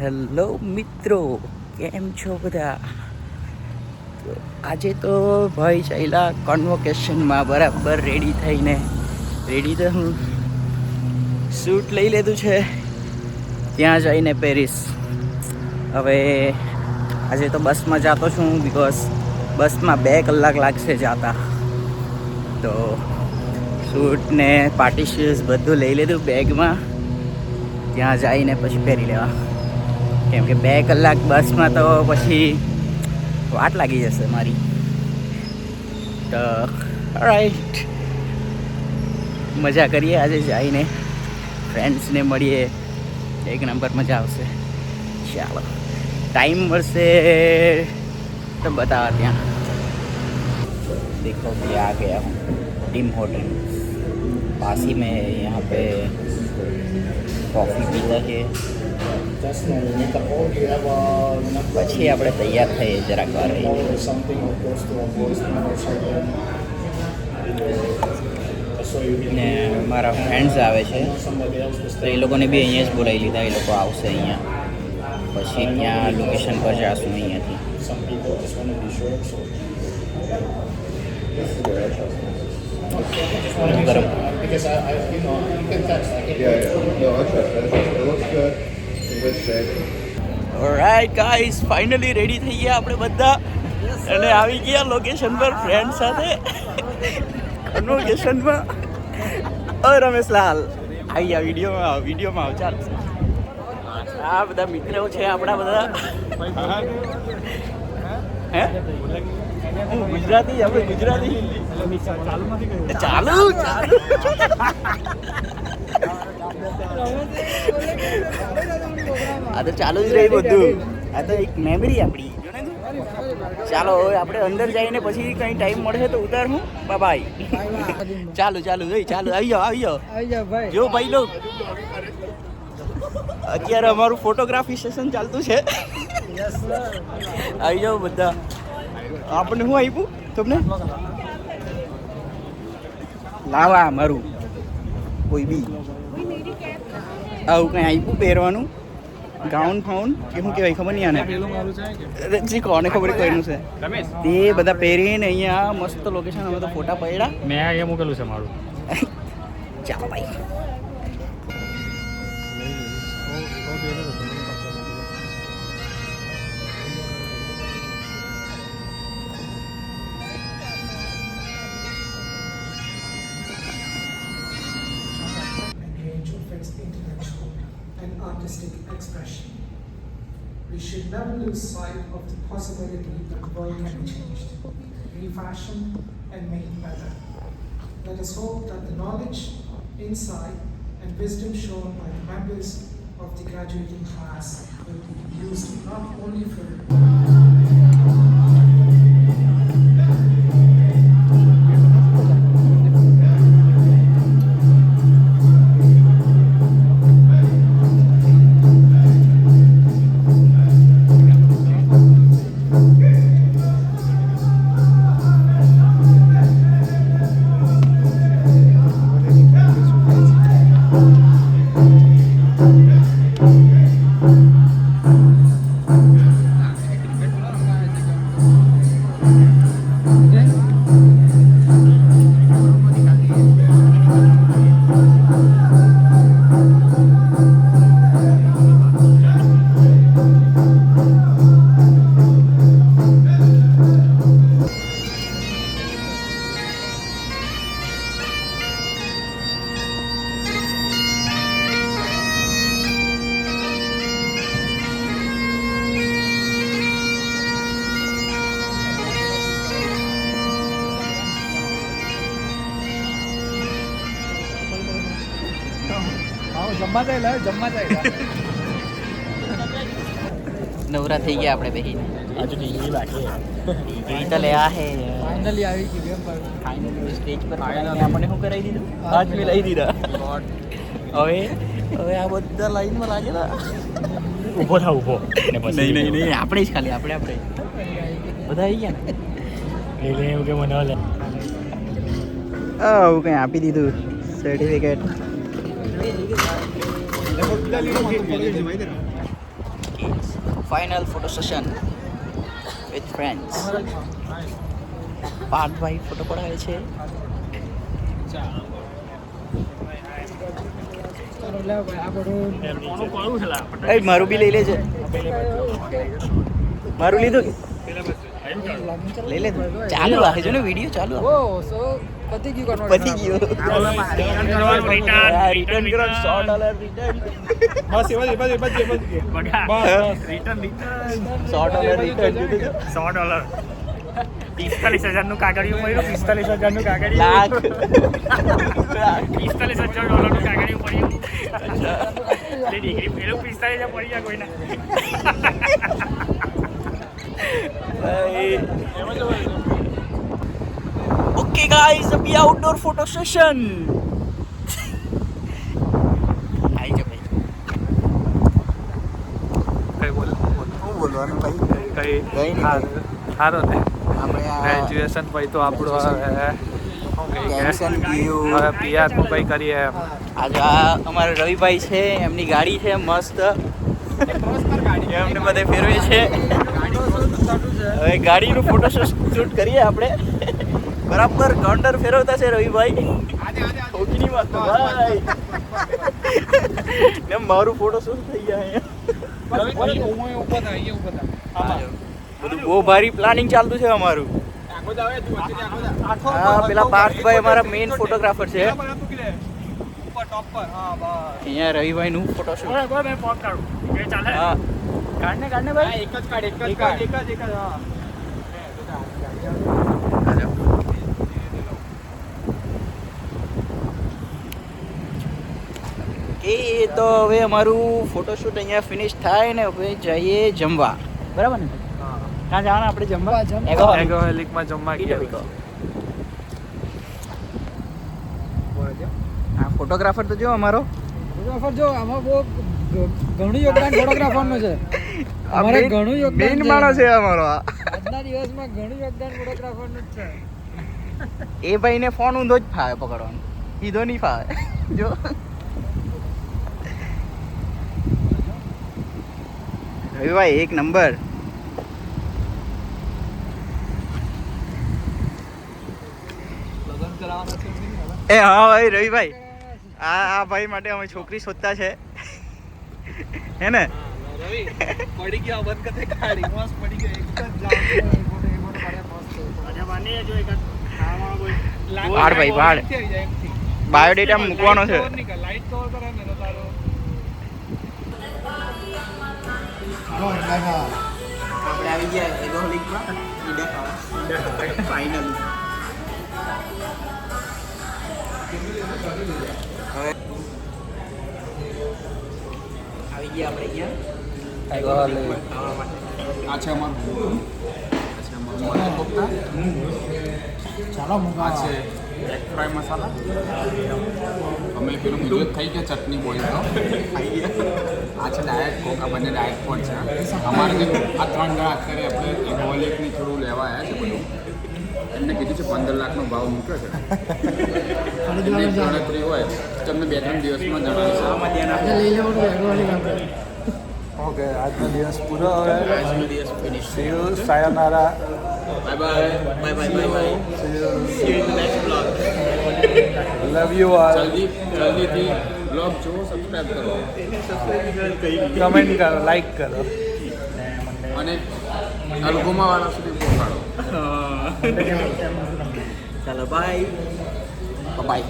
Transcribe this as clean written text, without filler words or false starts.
Hello મિત્રો, કેમ છો બધા? તો આજે તો ભાઈ ચાલ્યા કોન્વોકેશનમાં બરાબર રેડી થઈને. રેડી તો હું શૂટ લઈ લીધું છે, ત્યાં જઈને પેરિસ. હવે આજે તો બસમાં જતો છું બિકોઝ બસમાં 2 કલાક લાગશે જતા. તો શૂટ ને પાર્ટી શૂઝ બધું લઈ લીધું બેગમાં, ત્યાં જઈને પછી પહેરી લેવા. કેમ કે 2 કલાક બસમાં તો પછી વાટ લાગી જશે મારી. તો રાઈટ, મજા કરીએ આજે જઈને, ફ્રેન્ડ્સને મળીએ, એક નંબર મજા આવશે. ચાલો, टाइम મળશે तो बताओ ત્યાં. देखो कि आ गया हूँ टीम होटल, पास ही में. यहाँ पे कॉफ़ी पीता है, પછી આપણે તૈયાર થઈએ જરાક વાર ને મારા ફ્રેન્ડ્સ આવે છે તો એ લોકોને બી અહીંયા જ બોલાવી લીધા. એ લોકો આવશે અહીંયા, પછી ત્યાં લોકેશન પર જઈશું અહીંયાથી. ગરમ ઓલરાઈટ ગાઈસ, ફાઇનલી રેડી થઈ ગયા આપણે બધા અને આવી ગયા લોકેશન પર ફ્રેન્ડ સાથે કન્વોકેશનમાં. રમેશલાલ આવી ગયા વિડીયોમાં આવ. ચાલ, આ બધા મિત્રો છે આપણા બધા. હે હું ગુજરાતી, આપણે ગુજરાતી ચાલુ આ તો ચાલુ જ રહી બધું. આ તો એક મેમરી આપણી. ચાલો હવે આપણે અંદર જઈને પછી કંઈ ટાઈમ મળશે તો ઉતાર હું. બાય. ચાલુ ભાઈ, ચાલુ આવી જાઓ જો ભાઈ લો. અત્યારે અમારું ફોટોગ્રાફી સેશન ચાલતું છે. આવી જાઓ બધા. આપણને શું આપ્યું તમને? લાવા મારું કોઈ બી આવું કંઈ આપ્યું પહેરવાનું, ગાઉન ફાઉન કે શું કહેવાય ખબર નહીં આને. કોને ખબર કોઈનું છે તે બધા પહેરીને અહીંયા મસ્ત લોકેશન. અમે તો ફોટા પડ્યા. મેં અહીંયા મૂકેલું છે મારું. ચાલો ભાઈ. Artistic expression. We should never lose sight of the possibility that the world can be changed, refashioned and made better. Let us hope that the knowledge, insight and wisdom shown by the members of the graduating class will be used not only for નવરા થઈ ગયા આપણે બેહીને. આજે TV બાકી TV તો લે આ હે finally આવી ગઈ. ફાઇનલી સ્ટેજ પર આપણને શું કરાવી દીધું? હાથ મિલાવી દીધા. હવે આ બધા લાઈનમાં લાગેલા. ઊભો થાવ ઊભો. નહીં આપણે જ ખાલી આપણે બધા આવી ગયા ને. એટલે એવું કે મને લે આવું કંઈ આપી દીધું certificate. Final photo session with friends. Parthbhai photo પડાવે છે. એ મારું બી લઈ લેજે. મારું લીધું કે લઈ લે. ચાલુ રાખે છે ને વિડીયો ચાલુ. પતી ગયું. રિટર્ન કરો. $100 રિટર્ન. $100 રિટર્ન. $100 $45,000 નું કાગળિયું મળ્યું. $45,000 નું કાગળિયું. લાખ. $45,000 નું કાગળિયું મળ્યું. ડિગ્રી પેલું 45,000 પડી જાય કોઈને. ओके गाइस, अभी आउटडोर फोटो सेशन. आई जा भाई. કઈ બોલ હું બોલવાનું ભાઈ? કઈ સારો ને ગ્રેજ્યુએશન પછી તો આપણું ટેન્શન ગયું. હવે પીઆર નું કઈ કરીએ એમ. આજે અમારા રવિભાઈ છે, એમની ગાડી છે મસ્ત, એમને બધે ફેરવે છે. હવે ગાડીનું ફોટો શૂટ કરીએ આપણે. બરાબર કાઉન્ટર ફેરવતા છે રવિભાઈ. ઠોકીની વાત તો ભાઈ. ને મારું ફોટો શૂટ થઈ ગયા અહીંયા. બધું બહુ ભારી પ્લાનિંગ ચાલતું છે અમારું. હા, પેલા પાર્થભાઈ અમારા મેઇન ફોટોગ્રાફર છે. અહીંયા રવિભાઈ નું ફોટો શૂટ. હા, કાઢને ભાઈ. એક જ કે તો હવે અમારું ફોટોશૂટ અહીંયા ફિનિશ થાય ને હવે જઈએ જમવા. બરાબર ને? ક્યાં જવાના આપણે જમવા? એગોહેલિકમાં જમવા ગયા. હા, ફોટોગ્રાફર તો જો અમારો. ફોટોગ્રાફર જો આમાં બહુ ઘણું યોગદાન ફોટોગ્રાફરનું છે. અમારે ઘણું યોગદાન મેઇન માણસ છે અમારો. આજના દિવસમાં ઘણું યોગદાન ફોટોગ્રાફરનું જ છે. એ ભાઈને ફોન ઊંધો જ ફાવે પકડવાનો, સીધો નહીં ફાવે. જો રવિભાઈ એક નંબર. એ હા ભાઈ રવિભાઈ, આ ભાઈ માટે અમે છોકરી શોધતા છે. હે ને? ભાડ ભાઈ ભાડ બાયોડેટા મૂકવાનો છે. આપણે આવી ગયા એગોહોલિકમાં ઈડા ખાવા ફાઇનલી. હવે આવી ગયા આપણે અહીંયા એગોહોલિક ખાવા માટે. આ છે અમારું મલાઈ કોફતા, ચાલો મુકા આ છે એગ ફ્રાય મસાલા. અમે પેલું બીજું જ થઈ ગયા ચટણી બોલ તો ખાઈ ગયા. આ છે ડાયટ કોક, આ બંને ડાયટ કોક છે. અમારે જે આ 3 જણા અત્યારે આપણે એગોહોલિકની થોડું લેવા આવ્યા છે બધું. એમને કીધું છે 15 લાખનો ભાવ મૂક્યો છે. એમની ગણતરી હોય તો તમને 2-3 દિવસમાં જણાવીશું. લઈ લેવાનું એગોહોલિક આપણે. ઓકે, આજનો દિવસ પૂરો. હવે આજનો દિવસ ફિનિશ. સી યુ, સાયોનારા. Bye bye bye bye bye bye. See you, See you in the next vlog. Love you all. જલ્દીથી બ્લોગ જુઓ, સબસ્ક્રાઈબ કરો કમેન્ટ કરો, લાઈક કરો. અને અલગોમાવાળા સુધી પહોંચાડો. ચાલો બાય બાય.